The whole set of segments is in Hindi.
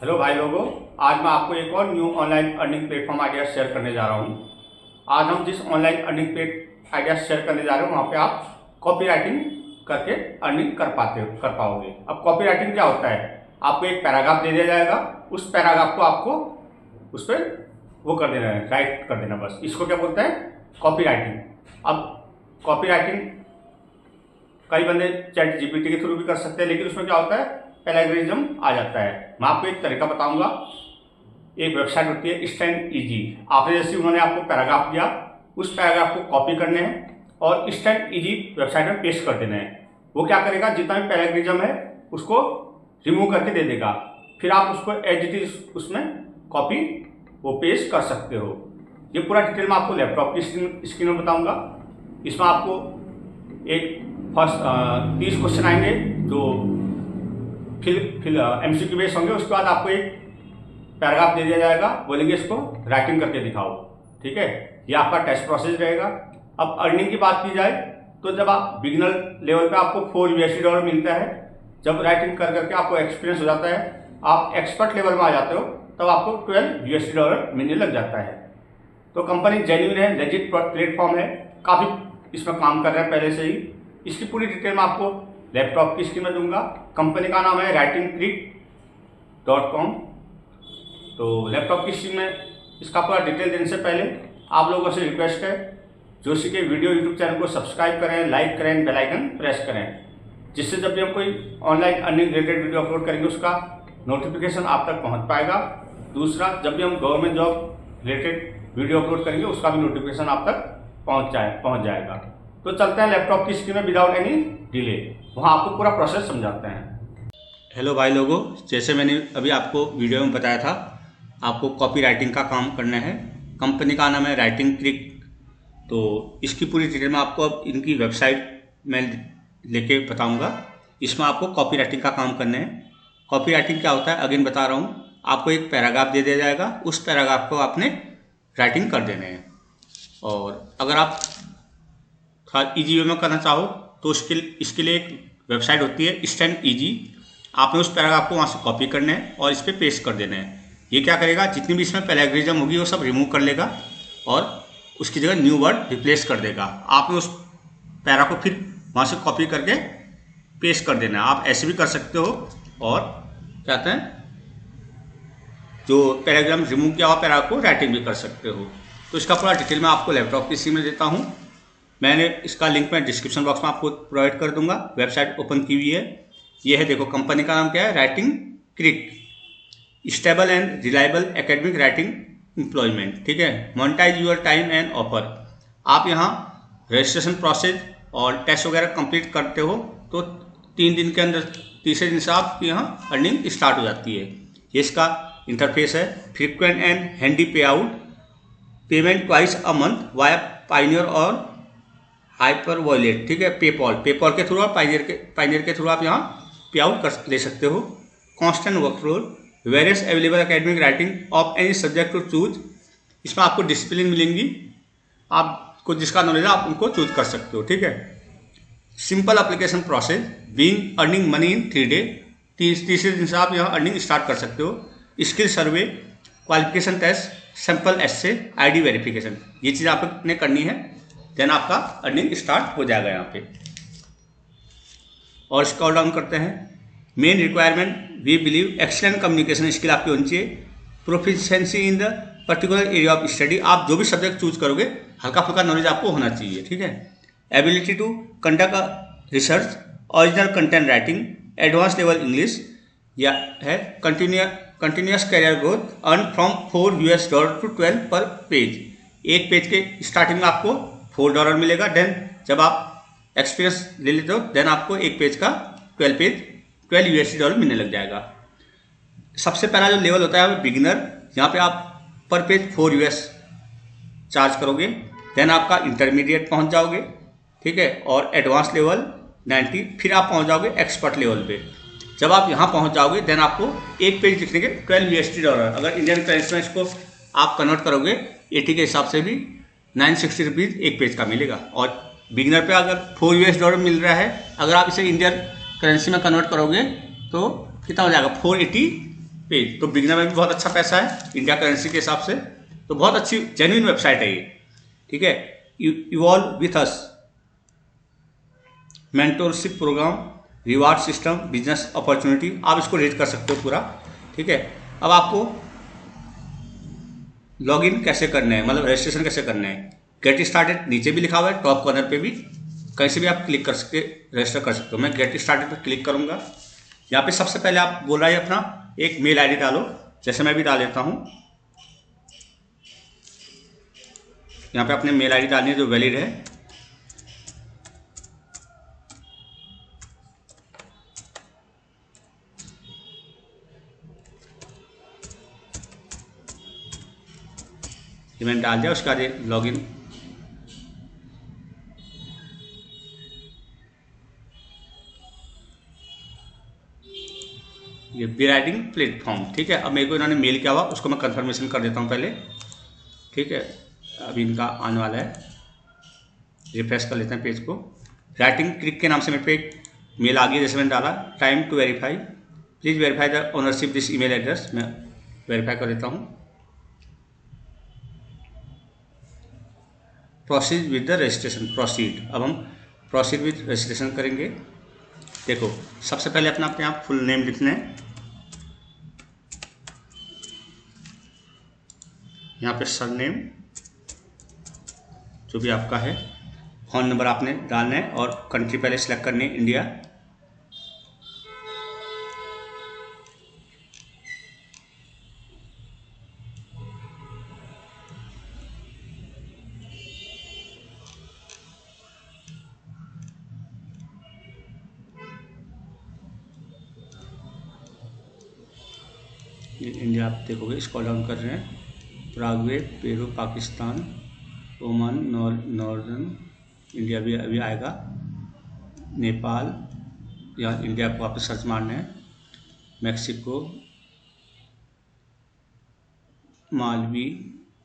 हेलो भाई लोगों, आज मैं आपको एक और new online earning platform idea share करने जा रहा हूँ। आज हम जिस ऑनलाइन अर्निंग आइडिया शेयर करने जा रहे हैं वहाँ पे आप कॉपी राइटिंग करके अर्निंग कर पाओगे। अब कॉपी राइटिंग क्या होता है, आपको एक पैराग्राफ दे दिया जाएगा, उस पैराग्राफ को आपको उस पर वो कर देना है, राइट कर देना, बस इसको क्या बोलते हैं, कॉपी राइटिंग। अब कॉपी राइटिंग कई बंदे चैट जीपीटी के थ्रू भी कर सकते हैं, लेकिन उसमें क्या होता है, प्लेगरिज्म आ जाता है। मैं आपको एक तरीका बताऊंगा। एक वेबसाइट होती है स्टैंड इजी। आपने जैसे उन्होंने आपको पैराग्राफ दिया, उस पैराग्राफ को कॉपी करने हैं और स्टैंड इजी वेबसाइट में पेस्ट कर देना है। वो क्या करेगा, जितना भी प्लेगरिज्म है उसको रिमूव करके दे देगा। फिर आप उसको एज इट इज उसमें कॉपी वो पेस्ट कर सकते हो। ये पूरा डिटेल मैं आपको लैपटॉप की स्क्रीन में बताऊंगा। इसमें आपको एक फर्स्ट 30 क्वेश्चन आएंगे जो फिर एमसीक्यू बेस होंगे। उसके बाद आपको एक पैराग्राफ दे दिया जाएगा, बोलेंगे इसको राइटिंग करके दिखाओ, ठीक है। ये आपका टेस्ट प्रोसेस रहेगा। अब अर्निंग की बात की जाए तो जब आप बिगिनर लेवल पे आपको $4 मिलता है। जब राइटिंग कर करके आपको एक्सपीरियंस हो जाता है, आप एक्सपर्ट लेवल में आ जाते हो, तब आपको $12 मिलने लग जाता है। तो कंपनी जेन्युइन है, लेजिट प्लेटफॉर्म है, काफ़ी इसमें काम कर रहे हैं पहले से ही। इसकी पूरी डिटेल मैं आपको लैपटॉप की स्क्रीन में दूंगा। कंपनी का नाम है writingtrick.com। तो लैपटॉप की स्क्रीन में इसका पूरा डिटेल देने से पहले आप लोगों से रिक्वेस्ट है, जोशी के वीडियो यूट्यूब चैनल को सब्सक्राइब करें, लाइक करें, बेल आइकन प्रेस करें, जिससे जब भी हम कोई online earning related video upload करेंगे उसका नोटिफिकेशन आप तक पहुँच पाएगा। दूसरा, जब भी हम government job related video upload करेंगे उसका भी नोटिफिकेशन आप तक पहुँच जाएगा। तो चलते हैं लैपटॉप की स्क्रीन में विदाउट एनी डिले, वहाँ आपको पूरा प्रोसेस समझाते हैं। हेलो भाई लोगों, जैसे मैंने अभी आपको वीडियो में बताया था, आपको कॉपी राइटिंग का काम करना है। कंपनी का नाम है राइटिंग ट्रिक। तो इसकी पूरी डिटेल में आपको अब इनकी वेबसाइट में लेके बताऊंगा। इसमें आपको कॉपी राइटिंग का काम करना है। कॉपी राइटिंग क्या होता है अगेन बता रहा हूँ। आपको एक पैराग्राफ दे दिया जाएगा, उस पैराग्राफ को आपने राइटिंग कर देना है। और अगर आप इजी वे में करना चाहो तो इसके लिए एक वेबसाइट होती है स्टैंड इजी। आपने उस पैराग्राफ को वहाँ से कॉपी करना है और इस पर पेस्ट कर देना है। ये क्या करेगा, जितनी भी इसमें प्लेगरिज्म होगी वो सब रिमूव कर लेगा और उसकी जगह न्यू वर्ड रिप्लेस कर देगा। आपने उस पैरा को फिर वहाँ से कॉपी करके पेस्ट कर देना है। आप ऐसे भी कर सकते हो और क्या कहते हैं, जो पैराग्राफ रिमूव किया हुआ पैरा को राइटिंग भी कर सकते हो। तो इसका पूरा डिटेल मैं आपको लैपटॉप की स्क्रीन में देता हूँ। मैंने इसका लिंक मैं डिस्क्रिप्शन बॉक्स में आपको प्रोवाइड कर दूंगा। वेबसाइट ओपन की हुई है, ये है, देखो कंपनी का नाम क्या है, writing creek, stable and reliable academic writing employment, ठीक है। Monetize your time and offer. आप यहाँ रजिस्ट्रेशन प्रोसेस और टेस्ट वगैरह कंप्लीट करते हो तो 3 दिन के अंदर, तीसरे दिन से आपकी यहाँ अर्निंग स्टार्ट हो जाती है। ये इसका इंटरफेस है। फ्रीक्वेंट एंड हैंडी पे out, payment twice a month via pioneer और हाइपर वॉलेट, ठीक है। पेपॉल के थ्रू और पाइनियर के थ्रू आप यहाँ पे आउट कर ले सकते हो। Constant work floor, various available academic writing of any subject to choose. इसमें आपको डिसिप्लिन मिलेंगी, आपको जिसका नॉलेज है आप उनको चूज कर सकते हो, ठीक है। Simple application process, being earning money in 3 day. तीसरे दिन से आप यहाँ अर्निंग स्टार्ट कर सकते हो। Skill survey, qualification test, sample एसे, ID वेरिफिकेशन, ये चीज़ आपने करनी है, देन आपका अर्निंग स्टार्ट हो जाएगा यहाँ पे। और स्क्रॉल डाउन करते हैं। Main requirement, we believe excellent communication skill आपकी होनी चाहिए। Proficiency in the particular area of study, आप जो भी सब्जेक्ट चूज करोगे हल्का फुल्का नॉलेज आपको होना चाहिए, ठीक है। Ability to conduct research, original content writing, advance level English, या है continuous career growth, earn from $4 to $12 पर पेज। एक पेज के स्टार्टिंग में आपको $4 मिलेगा। देन जब आप एक्सपीरियंस ले लेते हो देन आपको एक पेज का $12 मिलने लग जाएगा। सबसे पहला जो लेवल होता है वो बिगिनर, यहाँ पे आप पर पेज $4 चार्ज करोगे। देन आपका इंटरमीडिएट पहुँच जाओगे, ठीक है, और एडवांस लेवल 90, फिर आप पहुँच जाओगे एक्सपर्ट लेवल पे। जब आप यहाँ पहुँच जाओगे देन आपको एक पेज लिखने के $12। अगर इंडियन करेंसी में इसको आप कन्वर्ट करोगे 80 के हिसाब से भी ₹960 एक पेज का मिलेगा। और बिगिनर पे अगर $4 मिल रहा है, अगर आप इसे इंडियन करेंसी में कन्वर्ट करोगे तो कितना हो जाएगा, 480 पेज। तो बिगनर में भी बहुत अच्छा पैसा है इंडिया करेंसी के हिसाब से, तो बहुत अच्छी जेन्युइन वेबसाइट है ये, ठीक है। Evolve with us, mentorship program, reward system, business opportunity, आप इसको रीड कर सकते हो पूरा, ठीक है। अब आपको लॉगिन कैसे करना है, मतलब रजिस्ट्रेशन कैसे करना है, गेट स्टार्टेड नीचे भी लिखा हुआ है, टॉप कॉर्नर पे भी, कहीं से भी आप क्लिक कर सकते रजिस्टर कर सकते हो। मैं गेट स्टार्टेड पर क्लिक करूंगा। यहाँ पे सबसे पहले आप बोल रहा है अपना एक मेल आईडी डालो, जैसे मैं भी डाल देता हूँ। यहाँ पे अपने मेल आईडी डालनी है जो वैलिड है। ये मैंने डाल दिया, उसके बाद लॉगिन, ये बी राइटिंग प्लेटफॉर्म, ठीक है। अब मेरे को इन्होंने मेल किया हुआ, उसको मैं कंफर्मेशन कर देता हूँ पहले, ठीक है। अभी इनका आने वाला है, रिफ्रेश कर लेते हैं पेज को। राइटिंग क्लिक के नाम से मेरे पे एक मेल आ गया, जैसे मैंने डाला time to verify, please verify the ownership this email address. मैं वेरीफाई कर देता हूँ। Proceed with the registration, proceed. अब हम प्रोसीड विद रजिस्ट्रेशन करेंगे। देखो सबसे पहले अपना यहाँ फुल नेम लिखना है, यहाँ पे सर नेम जो भी आपका है, फ़ोन नंबर आपने डालना है और कंट्री पहले सिलेक्ट करनी है, इंडिया। ये इंडिया आप देखोगे, स्क्रॉल डाउन कर रहे हैं, Paraguay, Peru, Pakistan, Oman, northern India भी अभी आएगा, नेपाल, या इंडिया को वापस सर्च मारना है, मैक्सिको, मालवी,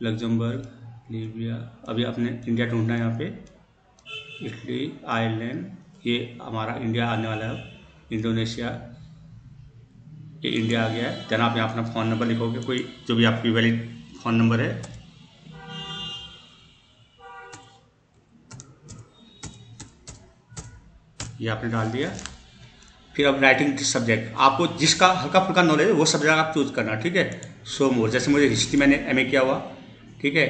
लग्जमबर्ग, लीबिया, अभी अपने इंडिया ढूंढना है यहाँ पे, इटली, आयरलैंड, ये हमारा इंडिया आने वाला है, इंडोनेशिया, ये इंडिया आ गया है। देन आप यहाँ अपना फ़ोन नंबर लिखोगे, कोई जो भी आपकी वैलिड फ़ोन नंबर है, ये आपने डाल दिया। फिर अब राइटिंग सब्जेक्ट, आपको जिसका हल्का फुल्का नॉलेज है वो सब्जेक्ट आप चूज करना, ठीक है। सो मोर, जैसे मुझे हिस्ट्री मैंने एमए किया हुआ, ठीक है,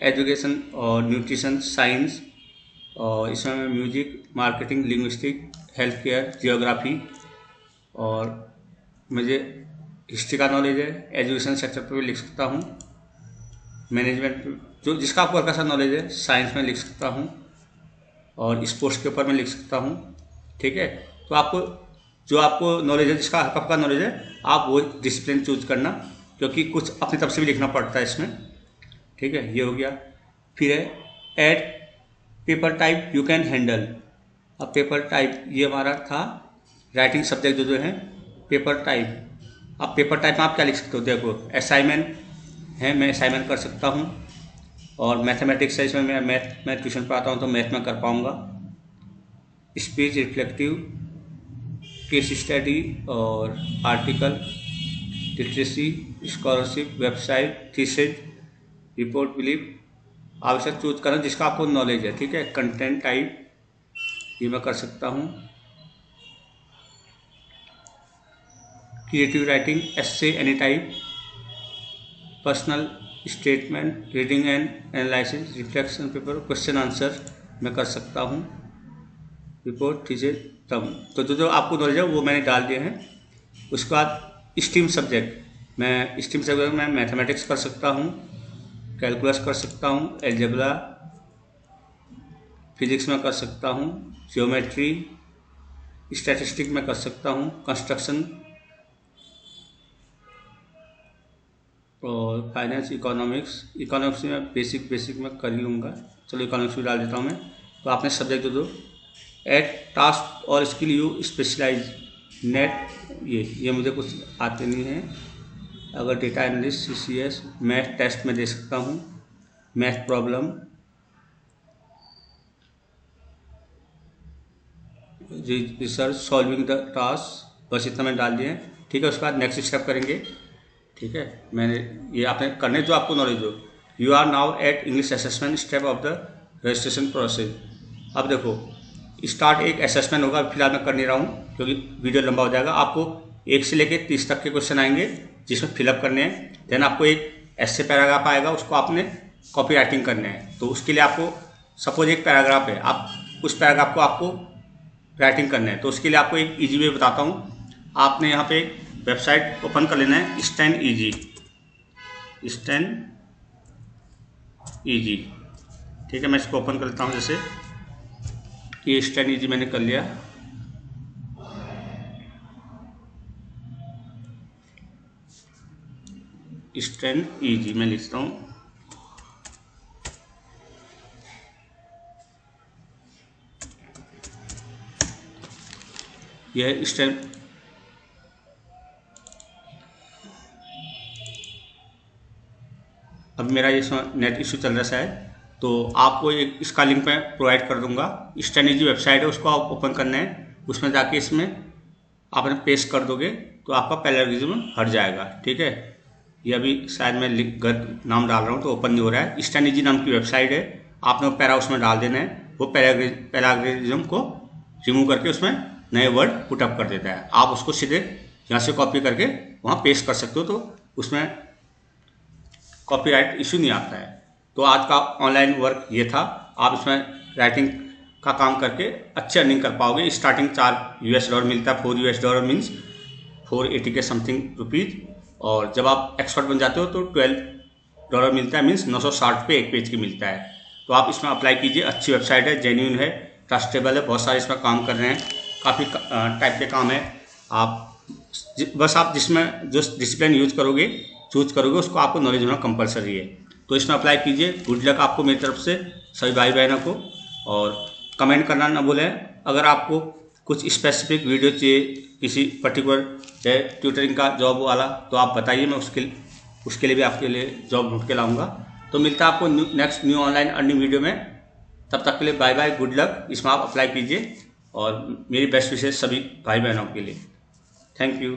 एजुकेशन और न्यूट्रिशन साइंस, और इसमें music, marketing, linguistic, health care, geography, और मुझे हिस्ट्री का नॉलेज है, एजुकेशन सेक्टर पर भी लिख सकता हूँ, मैनेजमेंट जो जिसका आपको हल्का सा नॉलेज है, साइंस में लिख सकता हूँ, और स्पोर्ट्स के ऊपर मैं लिख सकता हूँ, ठीक है। तो आपको जो आपको नॉलेज है, जिसका हल्का फुल्का नॉलेज है, आप वो डिसिप्लिन चूज करना, क्योंकि कुछ अपनी तरफ से भी लिखना पड़ता है इसमें, ठीक है। ये हो गया। फिर है add paper type you can handle. अब पेपर टाइप ये हमारा था राइटिंग सब्जेक्ट जो है पेपर टाइप। अब पेपर टाइप में आप क्या लिख सकते हो, देखो असाइनमेंट है, मैं असाइनमेंट कर सकता हूँ, और मैथमेटिक्स है, इसमें मैं मैथ में ट्यूशन पढ़ाता हूँ तो मैथ में कर पाऊँगा, स्पीच, रिफ्लेक्टिव, केस स्टडी और article, literacy, scholarship, website, thesis, report, believe. आप इसे चूज करना जिसका आपको नॉलेज है, ठीक है। कंटेंट टाइप ये मैं कर सकता हूँ, creative writing, essay, any type, personal statement, reading and analysis, reflection paper, question answer मैं कर सकता हूँ, रिपोर्ट, थीसिस, तब। तो जो जो आपको नॉलेज है वो मैंने डाल दिए हैं। उसके बाद स्ट्रीम सब्जेक्ट, मैं स्ट्रीम सब्जेक्ट में मैथमेटिक्स कर सकता हूँ, कैलकुलस कर सकता हूँ, एल्जेब्रा, फिजिक्स में कर सकता हूँ, ज्योमेट्री, स्टैटिस्टिक में कर सकता हूँ, कंस्ट्रक्शन और फाइनेंस, इकोनॉमिक्स में बेसिक मैं कर ही लूँगा, चलो इकोनॉमिक्स भी डाल देता हूँ मैं। तो आपने सब्जेक्ट जो एट टास्क और स्किल यू स्पेशलाइज, नेट, ये मुझे कुछ आते नहीं हैं। अगर data analyst, CCS, math test में दे सकता हूँ, math problem, research, solving the task, बस इतना मैं डाल दिए, ठीक है। उसके बाद नेक्स्ट स्टेप करेंगे, ठीक है, मैंने ये आपने करने जो आपको नॉलेज हो। You are now at English assessment step of the registration process. अब देखो स्टार्ट एक असेसमेंट होगा, फिलहाल मैं कर नहीं रहा हूँ क्योंकि वीडियो लंबा हो जाएगा। आपको 1 से लेकर 30 तक के क्वेश्चन आएंगे जिसमें फिलअप करने हैं। देन आपको एक ऐसे पैराग्राफ आएगा, उसको आपने कॉपी राइटिंग करना है। तो उसके लिए आपको सपोज एक पैराग्राफ है, आप उस पैराग्राफ को आपको राइटिंग करना है। तो उसके लिए आपको एक ईजी वे बताता हूँ। आपने यहाँ पे वेबसाइट ओपन कर लेना है, स्टैन ईजी, ठीक है। मैं इसको ओपन कर लेता हूँ। जैसे ये स्टैन ईजी मैंने कर लिया। स्टैन ईजी मैं लिखता हूँ। यह स्टैन अब मेरा ये नेट इशू चल रहा है शायद, तो आपको एक इसका लिंक मैं प्रोवाइड कर दूंगा। स्टैन ईजी वेबसाइट है, उसको आप ओपन करना है। उसमें जाके इसमें आपने पेस्ट कर दोगे तो आपका प्लेगरिज्म हट जाएगा, ठीक है। ये अभी शायद मैं गलत नाम डाल रहा हूँ तो ओपन नहीं हो रहा है। स्टैन ईजी नाम की वेबसाइट है, आपने वो पैरा उसमें डाल देना है। वो प्लेगरिज्म को रिमूव करके उसमें नए वर्ड पुटअप कर देता है। आप उसको सीधे यहाँ से कॉपी करके वहाँ पेस्ट कर सकते हो, तो उसमें कॉपीराइट इशू नहीं आता है। तो आज का ऑनलाइन वर्क ये था। आप इसमें राइटिंग का काम करके अच्छे अर्निंग कर पाओगे। स्टार्टिंग $4 मिलता है। $4 मीन्स 480 के समथिंग रुपीज़। और जब आप एक्सपर्ट बन जाते हो तो $12 मिलता है, मीन्स 960 पे एक पेज की मिलता है। तो आप इसमें अप्लाई कीजिए। अच्छी वेबसाइट है, जेन्युइन है, ट्रस्टेबल है। बहुत सारे इसमें काम कर रहे हैं, काफ़ी टाइप के काम है। आप जिसमें जो डिसिप्लिन चूज करोगे उसको आपको नॉलेज होना कंपलसरी है। तो इसमें अप्लाई कीजिए। गुड लक आपको मेरी तरफ से, सभी भाई बहनों को। और कमेंट करना ना भूलें। अगर आपको कुछ स्पेसिफिक वीडियो चाहिए किसी पर्टिकुलर ट्यूटरिंग का जॉब वाला, तो आप बताइए, मैं उसके लिए भी आपके लिए जॉब ढूंढ के लाऊंगा। तो मिलता है आपको next new online earning video में। तब तक के लिए बाय बाय, गुड लक। इसमें आप अप्लाई कीजिए और मेरी बेस्ट विशेष सभी भाई बहनों के लिए। Thank you.